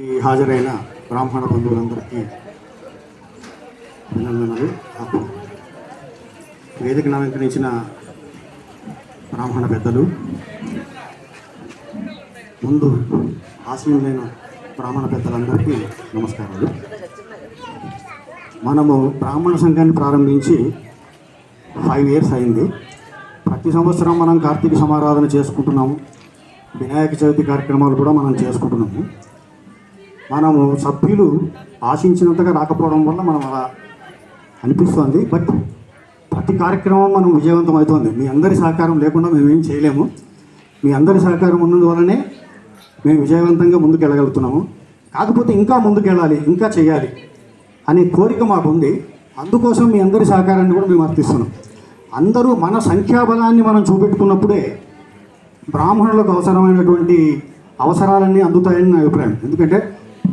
ఈ హాజరైన బ్రాహ్మణ బంధువులందరికీ అభినందనలు. వేదికను అలంకరించిన బ్రాహ్మణ పెద్దలు, ముందు ఆశీనులైన బ్రాహ్మణ పెద్దలందరికీ నమస్కారాలు. మనము బ్రాహ్మణ సంఘాన్ని ప్రారంభించి 5 years అయింది. ప్రతి సంవత్సరం మనం కార్తీక సమారాధన చేసుకుంటున్నాము, వినాయక చవితి కార్యక్రమాలు కూడా మనం చేసుకుంటున్నాము. మనము సభ్యులు ఆశించినంతగా రాకపోవడం వల్ల మనం అలా అనిపిస్తుంది. బట్ ప్రతి కార్యక్రమం మనం విజయవంతం అవుతుంది. మీ అందరి సహకారం లేకుండా మేమేం చేయలేము. మీ అందరి సహకారం ఉన్నందువల్లనే మేము విజయవంతంగా ముందుకెళ్ళగలుగుతున్నాము. కాకపోతే ఇంకా ముందుకెళ్ళాలి, ఇంకా చేయాలి అనే కోరిక మాకు ఉంది. అందుకోసం మీ అందరి సహకారాన్ని కూడా మేము అర్థిస్తున్నాం. అందరూ మన సంఖ్యాబలాన్ని మనం చూపెట్టుకున్నప్పుడే బ్రాహ్మణులకు అవసరమైనటువంటి అవసరాలన్నీ అందుతాయని నా అభిప్రాయం. ఎందుకంటే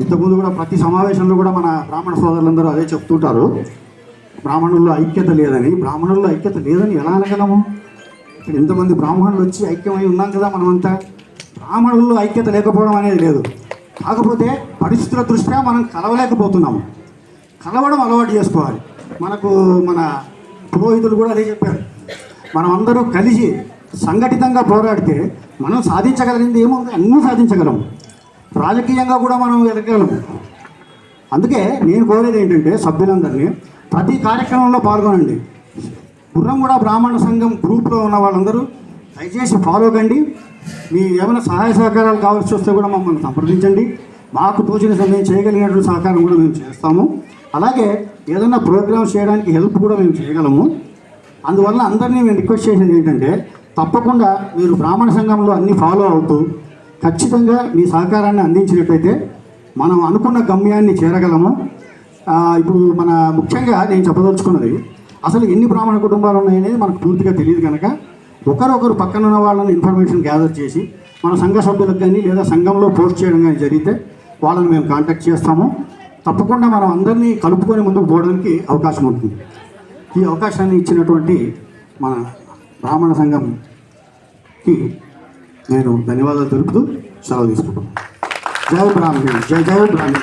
ఇంతకుముందు కూడా ప్రతి సమావేశంలో కూడా మన బ్రాహ్మణ సోదరులందరూ అదే చెప్తుంటారు, బ్రాహ్మణుల్లో ఐక్యత లేదని. బ్రాహ్మణుల్లో ఐక్యత లేదని ఎలా అనగలము? ఇక్కడ ఇంతమంది బ్రాహ్మణులు వచ్చి ఐక్యమై ఉన్నాం కదా మనమంతా. బ్రాహ్మణుల్లో ఐక్యత లేకపోవడం అనేది లేదు. కాకపోతే పరిస్థితుల దృష్ట్యా మనం కలవలేకపోతున్నాము. కలవడం అలవాటు చేసుకోవాలి. మనకు మన పురోహితులు కూడా అదే చెప్పారు. మనం అందరూ కలిసి సంఘటితంగా పోరాడితే మనం సాధించగలిగింది ఏముంది? అన్నీ సాధించగలము. రాజకీయంగా కూడా మనం ఎదగలము. అందుకే నేను కోరేది ఏంటంటే సభ్యులందరినీ ప్రతి కార్యక్రమంలో పాల్గొనండి. గుర్రం కూడా బ్రాహ్మణ సంఘం గ్రూప్లో ఉన్న వాళ్ళందరూ దయచేసి ఫాలో కండి. మీ ఏమైనా సహాయ సహకారాలు కావాల్సి వస్తే కూడా మమ్మల్ని సంప్రదించండి. మాకు తోచిన సమయం చేయగలిగినటువంటి సహకారం కూడా మేము చేస్తాము. అలాగే ఏదైనా ప్రోగ్రామ్స్ చేయడానికి హెల్ప్ కూడా మేము చేయగలము. అందువల్ల అందరినీ మేము రిక్వెస్ట్ చేసేది ఏంటంటే తప్పకుండా మీరు బ్రాహ్మణ సంఘంలో అన్నీ ఫాలో అవుతూ ఖచ్చితంగా మీ సహకారాన్ని అందించినట్లయితే మనం అనుకున్న గమ్యాన్ని చేరగలము. ఇప్పుడు మన ముఖ్యంగా నేను చెప్పదలుచుకున్నది, అసలు ఎన్ని బ్రాహ్మణ కుటుంబాలు ఉన్నాయనేది మనకు పూర్తిగా తెలియదు కనుక ఒకరొకరు పక్కన ఉన్న వాళ్ళని ఇన్ఫర్మేషన్ గ్యాదర్ చేసి మన సంఘ సభ్యులకు కానీ లేదా సంఘంలో పోస్ట్ చేయడం కానీ జరిగితే వాళ్ళని మేము కాంటాక్ట్ చేస్తాము. తప్పకుండా మనం అందరినీ కలుపుకొని ముందుకు పోవడానికి అవకాశం ఉంటుంది. ఈ అవకాశాన్ని ఇచ్చినటువంటి మన బ్రాహ్మణ సంఘంకి నేను ధన్యవాదాలు తెలుపుతూ సెలవు తీసుకుంటున్నాను. జై బ్రాహ్మణి, జై జై బ్రాహ్మణి.